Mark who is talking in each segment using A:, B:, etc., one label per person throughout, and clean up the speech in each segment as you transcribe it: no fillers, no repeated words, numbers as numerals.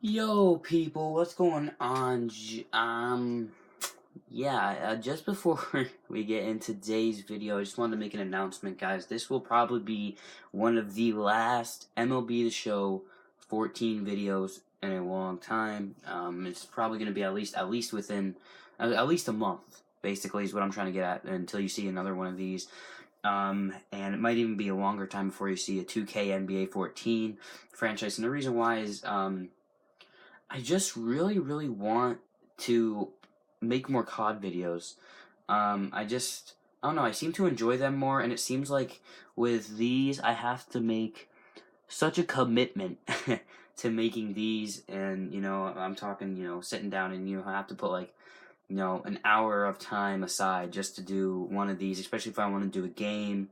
A: Yo, people, what's going on? Just before we get into today's video, I just wanted to make an announcement, guys. This will probably be one of the last MLB The Show 14 videos in a long time. It's probably going to be at least within at least a month, basically, is what I'm trying to get at until you see another one of these. And it might even be a longer time before you see a 2K NBA 14 franchise. And the reason why is, I just really want to make more COD videos. I don't know, I seem to enjoy them more, and it seems like with these, I have to make such a commitment to making these, and, I'm talking, sitting down and, I have to put, like, an hour of time aside just to do one of these, especially if I want to do a game,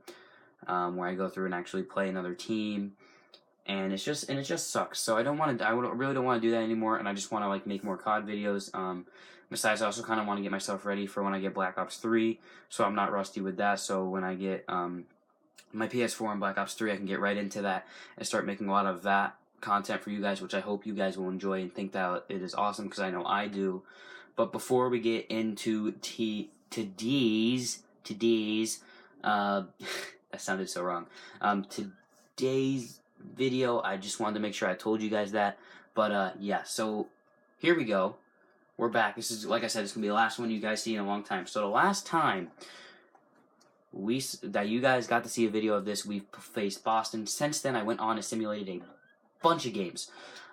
A: where I go through and actually play another team. And it just sucks. So I really don't want to do that anymore, and I just want to like make more COD videos. Besides, I also kind of want to get myself ready for when I get Black Ops 3, so I'm not rusty with that. So when I get my PS4 and Black Ops 3, I can get right into that and start making a lot of that content for you guys, which I hope you guys will enjoy and think that it is awesome, because I know I do. But before we get into today's that sounded so wrong. Today's video, I just wanted to make sure I told you guys that. But yeah, so here we go. We're back. This is, like I said, it's gonna be the last one you guys see in a long time. So the last time that you guys got to see a video of this, we faced Boston. Since then, I went on and simulated a bunch of games.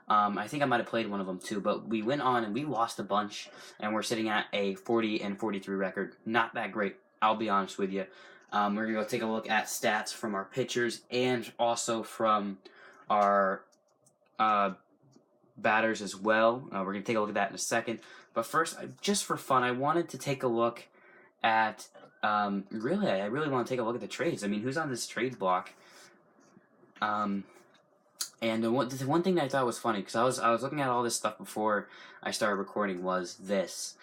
A: I think I might have played one of them too, but we went on and we lost a bunch, and we're sitting at a 40-43 record. Not that great, I'll be honest with you. We're going to go take a look at stats from our pitchers and also from our batters as well. We're going to take a look at that in a second. But first, just for fun, I wanted to take a look at, I really want to take a look at the trades. I mean, who's on this trade block? And the one thing that I thought was funny, because I was looking at all this stuff before I started recording, was this.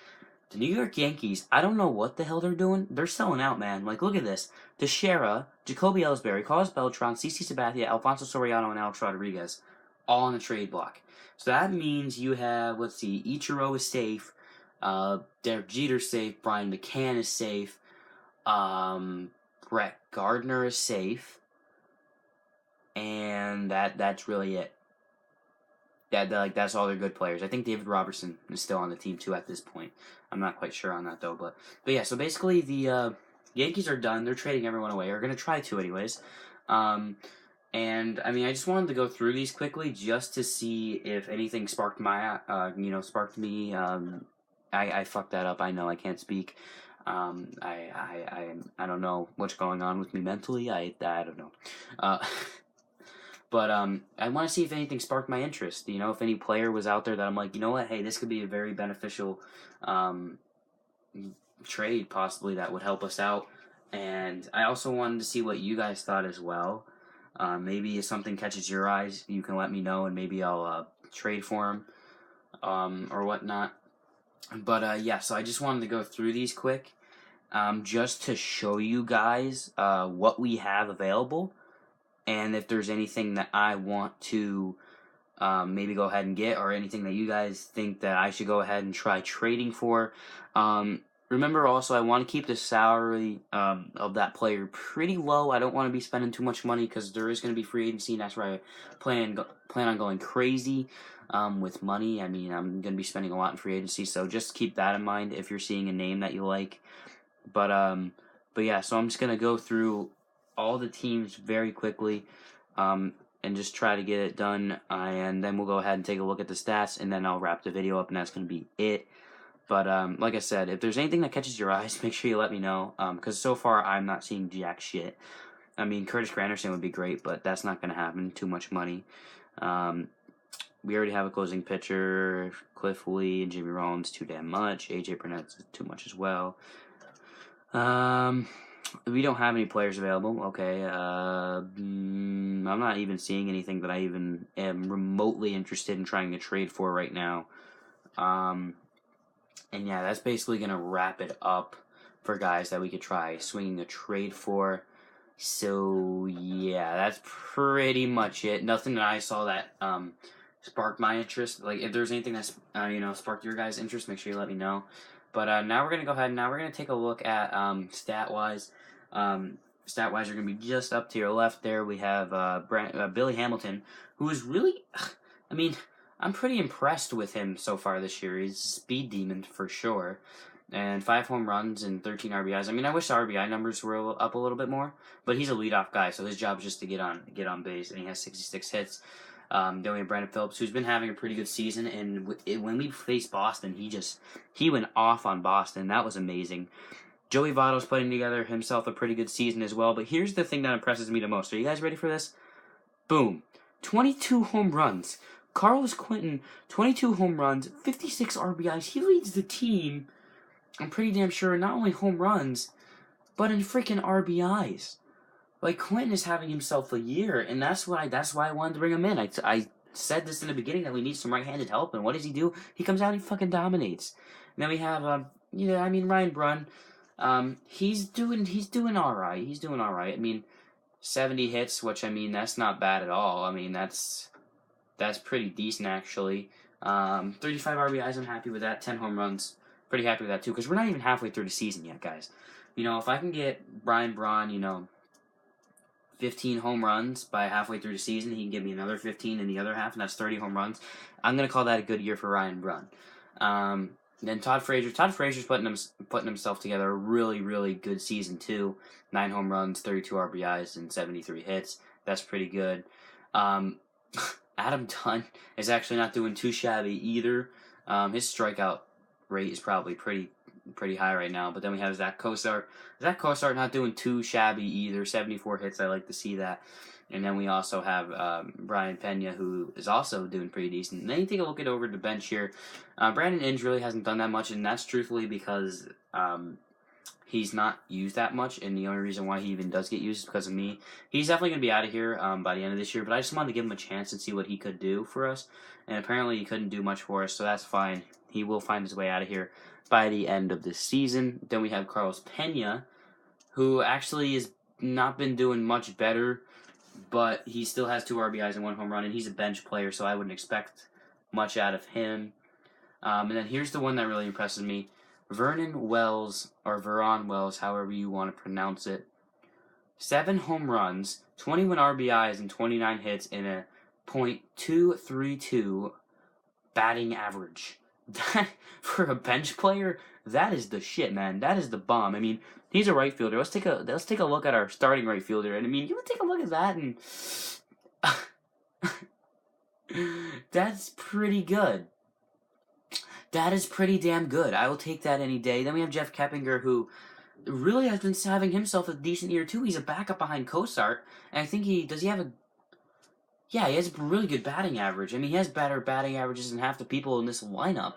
A: The New York Yankees, I don't know what the hell they're doing. They're selling out, man. Like, look at this. Teixeira, Jacoby Ellsbury, Carlos Beltran, CC Sabathia, Alfonso Soriano, and Alex Rodriguez, all on the trade block. So that means you have, let's see, Ichiro is safe, Derek Jeter's safe, Brian McCann is safe, Brett Gardner is safe, and that's really it. That's all their good players. I think David Robertson is still on the team too at this point. I'm not quite sure on that though, but yeah. So basically, the Yankees are done. They're trading everyone away. Or going to try to, anyways. And I mean, I just wanted to go through these quickly just to see if anything sparked me. I fucked that up. I know I can't speak. I don't know what's going on with me mentally. I don't know. But I want to see if anything sparked my interest. If any player was out there that I'm like, you know what, hey, this could be a very beneficial trade, possibly, that would help us out. And I also wanted to see what you guys thought as well. Maybe if something catches your eyes, you can let me know, and maybe I'll trade for him or whatnot. But yeah, so I just wanted to go through these quick, just to show you guys what we have available. And if there's anything that I want to maybe go ahead and get, or anything that you guys think that I should go ahead and try trading for. Remember also, I want to keep the salary of that player pretty low. I don't want to be spending too much money, because there is going to be free agency, and that's where I plan on going crazy with money. I mean, I'm going to be spending a lot in free agency, so just keep that in mind if you're seeing a name that you like. But yeah, so I'm just going to go through all the teams very quickly, and just try to get it done, and then we'll go ahead and take a look at the stats, and then I'll wrap the video up, and that's going to be it. But like I said, if there's anything that catches your eyes, make sure you let me know, because so far I'm not seeing jack shit. I mean, Curtis Granderson would be great, but that's not going to happen. Too much money. We already have a closing pitcher. Cliff Lee and Jimmy Rollins, too damn much. AJ Burnett's too much as well. We don't have any players available. Okay. I'm not even seeing anything that I even am remotely interested in trying to trade for right now. And yeah, that's basically going to wrap it up for guys that we could try swinging a trade for. So yeah, that's pretty much it. Nothing that I saw that sparked my interest. Like, if there's anything that's, sparked your guys' interest, make sure you let me know. But now we're going to go ahead and now we're going to take a look at stat-wise. Stat-wise, are going to be just up to your left there. We have Billy Hamilton, who is really, I mean, I'm pretty impressed with him so far this year. He's a speed demon for sure. And 5 home runs and 13 RBIs. I mean, I wish the RBI numbers were up a little bit more, but he's a leadoff guy, so his job is just to get on base, and he has 66 hits. Then we have Brandon Phillips, who's been having a pretty good season, and when we faced Boston, he went off on Boston. That was amazing. Joey Votto's putting together himself a pretty good season as well, but here's the thing that impresses me the most. Are you guys ready for this? Boom. 22 home runs. Carlos Quentin, 22 home runs, 56 RBIs. He leads the team, I'm pretty damn sure, not only home runs, but in freaking RBIs. Like, Quentin is having himself a year, and that's why I wanted to bring him in. I said this in the beginning that we need some right-handed help, and what does he do? He comes out and he fucking dominates. And then we have, Ryan Brunn. He's doing all right. He's doing all right. I mean, 70 hits, which, I mean, that's not bad at all. I mean, that's pretty decent, actually. 35 RBIs, I'm happy with that. 10 home runs, pretty happy with that, too, because we're not even halfway through the season yet, guys. If I can get Ryan Braun, 15 home runs by halfway through the season, he can give me another 15 in the other half, and that's 30 home runs. I'm going to call that a good year for Ryan Braun. Then Todd Frazier. Todd Frazier's putting himself together a really, really good season, too. 9 home runs, 32 RBIs, and 73 hits. That's pretty good. Adam Dunn is actually not doing too shabby either. His strikeout rate is probably pretty high right now. But then we have Zach Cozart. Zach Cozart not doing too shabby either. 74 hits. I like to see that. And then we also have Brian Pena, who is also doing pretty decent. And then you take a look at over the bench here. Brandon Inge really hasn't done that much, and that's truthfully because he's not used that much, and the only reason why he even does get used is because of me. He's definitely going to be out of here by the end of this year, but I just wanted to give him a chance and see what he could do for us. And apparently he couldn't do much for us, so that's fine. He will find his way out of here by the end of this season. Then we have Carlos Pena, who actually has not been doing much better, but he still has 2 RBIs and 1 home run, and he's a bench player, so I wouldn't expect much out of him. And then here's the one that really impresses me. Vernon Wells, or Veron Wells, however you want to pronounce it. 7 home runs, 21 RBIs, and 29 hits in a .232 batting average. That, for a bench player, that is the shit, man. That is the bomb. I mean, he's a right fielder. Let's take a look at our starting right fielder. And I mean, you would take a look at that, and that's pretty good. That is pretty damn good. I will take that any day. Then we have Jeff Keppinger, who really has been having himself a decent year, too. He's a backup behind Cozart, and I think he has a really good batting average. I mean, he has better batting averages than half the people in this lineup.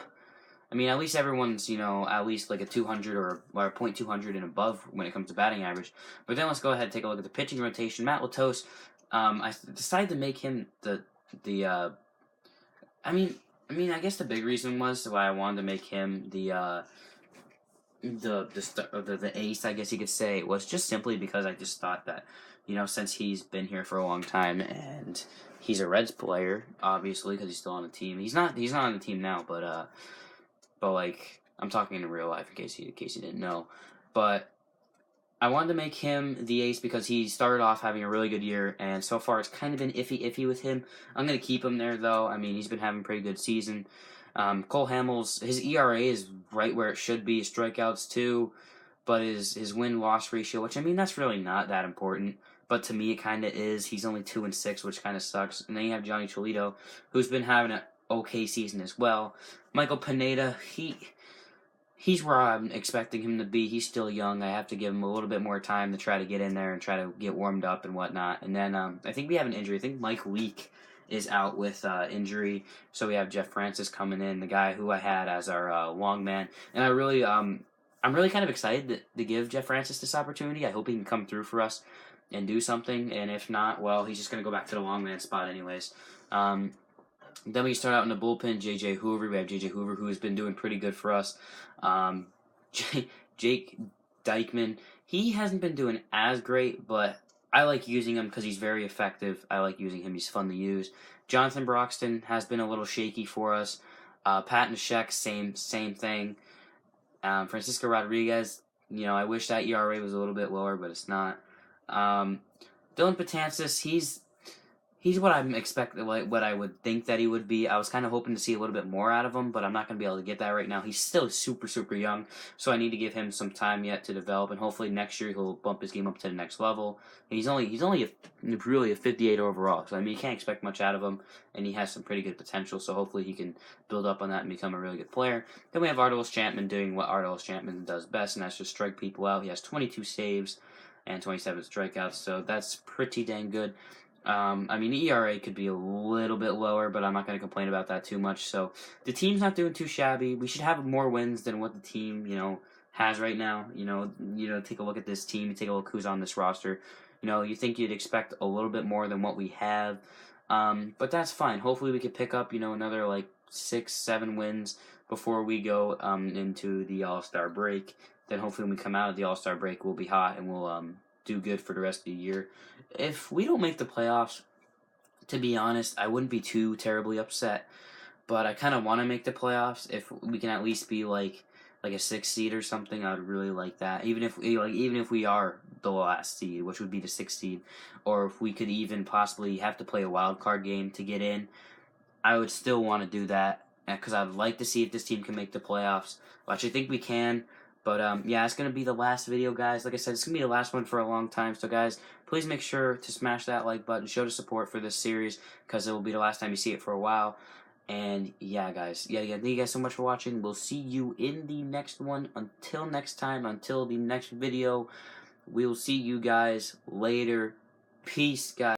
A: I mean, at least everyone's, at least like a 200 or a .200 and above when it comes to batting average. But then let's go ahead and take a look at the pitching rotation. Matt Latos, I decided to make him I guess the big reason was why I wanted to make him the ace, I guess you could say, was just simply because I just thought that, since he's been here for a long time and he's a Reds player, obviously, because he's still on the team. He's not on the team now, but like, I'm talking in real life in case you didn't know. But I wanted to make him the ace because he started off having a really good year, and so far it's kind of been iffy with him. I'm going to keep him there, though. I mean, he's been having a pretty good season. Cole Hamels, his ERA is right where it should be, his strikeouts too, but his win-loss ratio, which, I mean, that's really not that important, but to me it kind of is. He's only 2-6, which kind of sucks. And then you have Johnny Cholito, who's been having an okay season as well. Michael Pineda, he's where I'm expecting him to be. He's still young. I have to give him a little bit more time to try to get in there and try to get warmed up and whatnot. And then I think we have an injury. I think Mike Leake is out with injury. So we have Jeff Francis coming in, the guy who I had as our long man. And I'm really kind of excited to give Jeff Francis this opportunity. I hope he can come through for us and do something. And if not, well, he's just going to go back to the long man spot anyways. Then we start out in the bullpen, J.J. Hoover. We have J.J. Hoover, who has been doing pretty good for us. Jake Dykman, he hasn't been doing as great, but I like using him because he's very effective. I like using him. He's fun to use. Jonathan Broxton has been a little shaky for us. Pat Neshek, same thing. Francisco Rodriguez, I wish that ERA was a little bit lower, but it's not. Um, Dylan Betances, he's what I'm expecting, like what I would think that he would be. I was kind of hoping to see a little bit more out of him, but I'm not going to be able to get that right now. He's still super young, so I need to give him some time yet to develop, and hopefully next year he'll bump his game up to the next level. He's only really a 58 overall, so I mean you can't expect much out of him, and he has some pretty good potential. So hopefully he can build up on that and become a really good player. Then we have Aroldis Chapman doing what Aroldis Chapman does best, and that's just strike people out. He has 22 saves and 27 strikeouts, so that's pretty dang good. I mean, the ERA could be a little bit lower, but I'm not going to complain about that too much. So the team's not doing too shabby. We should have more wins than what the team, has right now. Take a look at this team. Take a look who's on this roster. You think you'd expect a little bit more than what we have, but that's fine. Hopefully, we could pick up, another like 6-7 wins before we go into the All-Star break. Then hopefully, when we come out of the All-Star break, we'll be hot and we'll do good for the rest of the year. If we don't make the playoffs, to be honest, I wouldn't be too terribly upset. But I kind of want to make the playoffs. If we can at least be like a 6th seed or something, I would really like that. Even if we are the last seed, which would be the 6th seed, or if we could even possibly have to play a wild card game to get in, I would still want to do that because I'd like to see if this team can make the playoffs, which I think we can. But yeah, it's going to be the last video, guys. Like I said, it's going to be the last one for a long time. So, guys, please make sure to smash that like button. Show the support for this series because it will be the last time you see it for a while. And, yeah, guys. Yeah, thank you guys so much for watching. We'll see you in the next one. Until next time, until the next video, we'll see you guys later. Peace, guys.